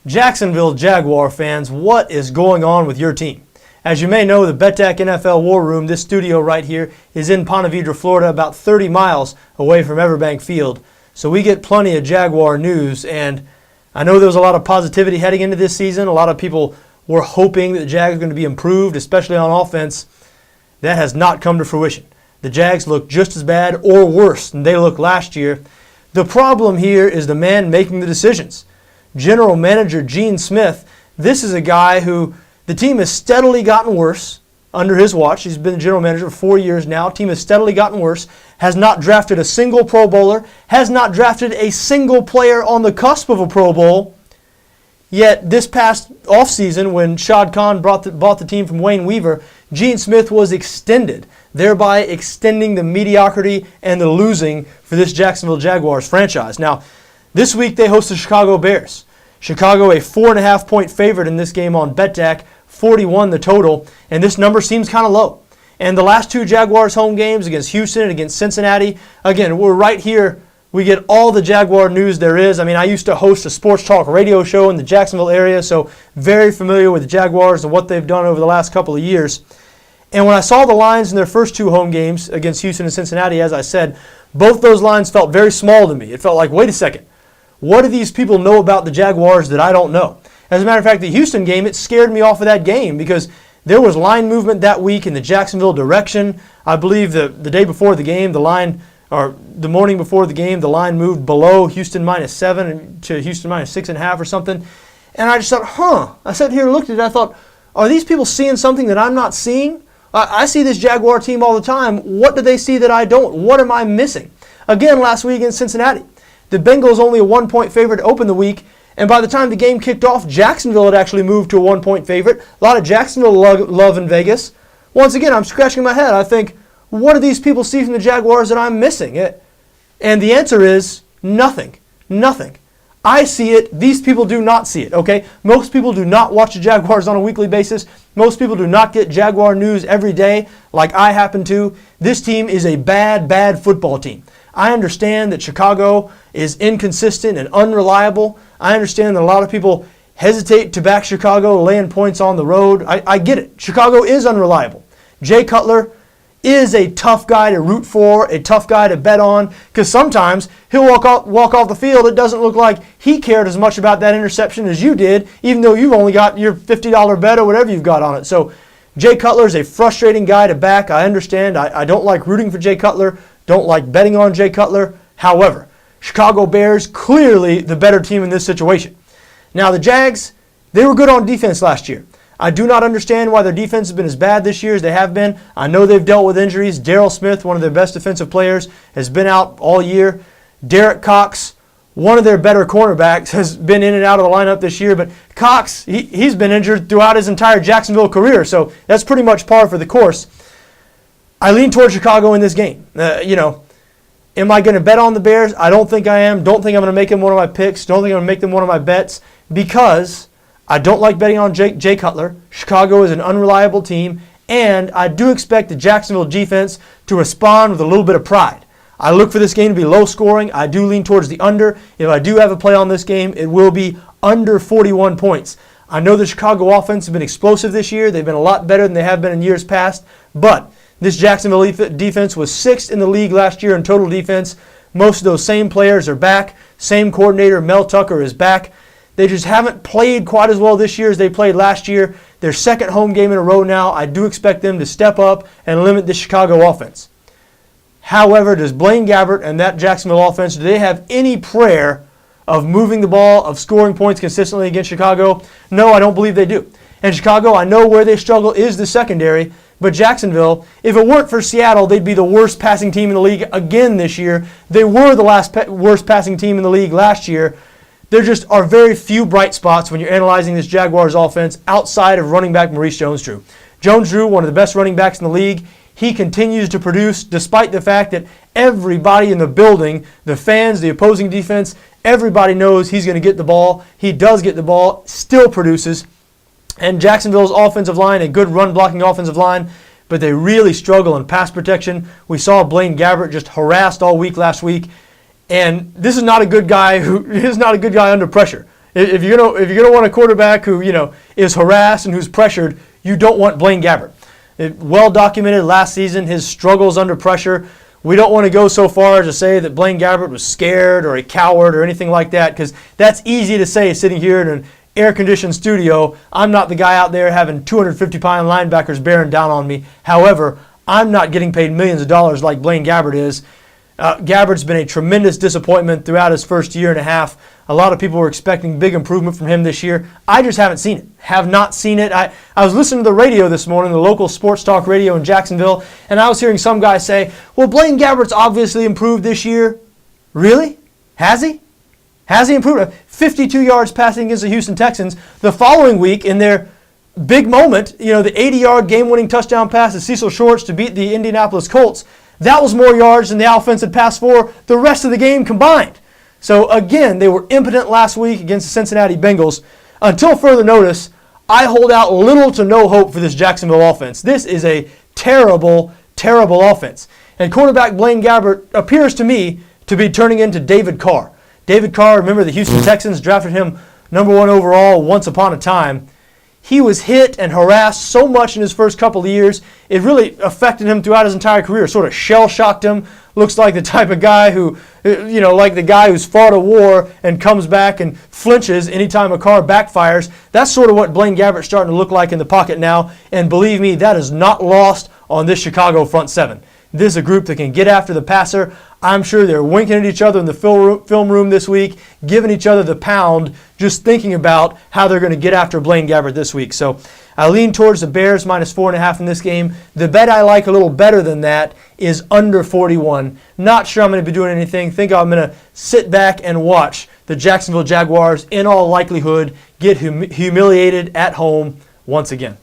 Jacksonville Jaguar fans, what is going on with your team? As you may know, the BETDAQ NFL War Room, this studio right here, is in Ponte Vedra, Florida, about 30 miles away from Everbank Field. So we get plenty of Jaguar news, and I know there was a lot of positivity heading into this season. A lot of people were hoping that the Jags are going to be improved, especially on offense. That has not come to fruition. The Jags look just as bad or worse than they looked last year. The problem here is the man making the decisions. General Manager Gene Smith, this is a guy who the team has steadily gotten worse under his watch. He's been the general manager for 4 years now. Team has steadily gotten worse, has not drafted a single Pro Bowler, has not drafted a single player on the cusp of a Pro Bowl. Yet this past offseason, when Shad Khan bought the team from Wayne Weaver, Gene Smith was extended, thereby extending the mediocrity and the losing for this Jacksonville Jaguars franchise. Now, this week they host the Chicago Bears. Chicago a 4.5-point favorite in this game on BETDAQ, 41 the total, and this number seems kind of low. And the last two Jaguars home games against Houston and against Cincinnati, again, we're right here. We get all the Jaguar news there is. I mean, I used to host a sports talk radio show in the Jacksonville area, so very familiar with the Jaguars and what they've done over the last couple of years. And when I saw the lines in their first two home games against Houston and Cincinnati, as I said, both those lines felt very small to me. It felt like, wait a second, what do these people know about the Jaguars that I don't know? As a matter of fact, the Houston game, it scared me off of that game because there was line movement that week in the Jacksonville direction. I believe the day before the game, or the morning before the game, the line moved below Houston -7 to Houston -6.5 or something. And I just thought, I sat here and looked at it. I thought, are these people seeing something that I'm not seeing? I see this Jaguar team all the time. What do they see that I don't? What am I missing? Again, last week in Cincinnati, the Bengals only a 1-point favorite to open the week. And by the time the game kicked off, Jacksonville had actually moved to a 1-point favorite. A lot of Jacksonville love in Vegas. Once again, I'm scratching my head. I think, what do these people see from the Jaguars that I'm missing? And the answer is nothing. Nothing. I see it. These people do not see it, okay? Most people do not watch the Jaguars on a weekly basis. Most people do not get Jaguar news every day like I happen to. This team is a bad, bad football team. I understand that Chicago is inconsistent and unreliable. I understand that a lot of people hesitate to back Chicago laying points on the road. I get it. Chicago is unreliable. Jay Cutler is a tough guy to root for, a tough guy to bet on, because sometimes he'll walk off the field. It doesn't look like he cared as much about that interception as you did, even though you've only got your $50 bet or whatever you've got on it. So Jay Cutler is a frustrating guy to back. I understand. I don't like rooting for Jay Cutler, don't like betting on Jay Cutler. However, Chicago Bears, clearly the better team in this situation. Now the Jags, they were good on defense last year. I do not understand why their defense has been as bad this year as they have been. I know they've dealt with injuries. Darryl Smith, one of their best defensive players, has been out all year. Derek Cox, one of their better cornerbacks, has been in and out of the lineup this year. But Cox, he's been injured throughout his entire Jacksonville career, so that's pretty much par for the course. I lean toward Chicago in this game. Am I going to bet on the Bears? I don't think I am. Don't think I'm going to make them one of my picks. Don't think I'm going to make them one of my bets because I don't like betting on Jay Cutler. Chicago is an unreliable team, and I do expect the Jacksonville defense to respond with a little bit of pride. I look for this game to be low scoring. I do lean towards the under. If I do have a play on this game, it will be under 41 points. I know the Chicago offense has been explosive this year. They've been a lot better than they have been in years past, but this Jacksonville defense was 6th in the league last year in total defense. Most of those same players are back. Same coordinator, Mel Tucker, is back. They just haven't played quite as well this year as they played last year. Their second home game in a row now. I do expect them to step up and limit the Chicago offense. However, does Blaine Gabbert and that Jacksonville offense, do they have any prayer of moving the ball, of scoring points consistently against Chicago? No, I don't believe they do. And Chicago, I know where they struggle is the secondary, but Jacksonville, if it weren't for Seattle, they'd be the worst passing team in the league again this year. They were the worst passing team in the league last year. There just are very few bright spots when you're analyzing this Jaguars offense outside of running back Maurice Jones-Drew. Jones-Drew, one of the best running backs in the league, he continues to produce despite the fact that everybody in the building, the fans, the opposing defense, everybody knows he's going to get the ball. He does get the ball, still produces. And Jacksonville's offensive line, a good run-blocking offensive line, but they really struggle in pass protection. We saw Blaine Gabbert just harassed all week last week. And this is not a good guy under pressure. If you're gonna want a quarterback who is harassed and who's pressured, you don't want Blaine Gabbert. Well documented last season, his struggles under pressure. We don't want to go so far as to say that Blaine Gabbert was scared or a coward or anything like that, because that's easy to say sitting here in an air-conditioned studio. I'm not the guy out there having 250-pound linebackers bearing down on me. However, I'm not getting paid millions of dollars like Blaine Gabbert is. Gabbert's been a tremendous disappointment throughout his first year and a half. A lot of people were expecting big improvement from him this year. I just haven't seen it. Have not seen it. I was listening to the radio this morning, the local sports talk radio in Jacksonville, and I was hearing some guy say, well, Blaine Gabbert's obviously improved this year. Really? Has he? Has he improved? 52 yards passing against the Houston Texans. The following week, in their big moment, the 80-yard game-winning touchdown pass to Cecil Shorts to beat the Indianapolis Colts, that was more yards than the offense had passed for the rest of the game combined. So again, they were impotent last week against the Cincinnati Bengals. Until further notice, I hold out little to no hope for this Jacksonville offense. This is a terrible, terrible offense. And quarterback Blaine Gabbert appears to me to be turning into David Carr. David Carr, remember the Houston Texans drafted him #1 overall once upon a time. He was hit and harassed so much in his first couple of years, it really affected him throughout his entire career, sort of shell-shocked him. Looks like the type of guy who, like the guy who's fought a war and comes back and flinches anytime a car backfires. That's sort of what Blaine Gabbert's starting to look like in the pocket now, and believe me, that is not lost on this Chicago front seven. This is a group that can get after the passer. I'm sure they're winking at each other in the film room this week, giving each other the pound, just thinking about how they're going to get after Blaine Gabbert this week. So I lean towards the Bears -4.5 in this game. The bet I like a little better than that is under 41. Not sure I'm going to be doing anything. Think I'm going to sit back and watch the Jacksonville Jaguars, in all likelihood, get humiliated at home once again.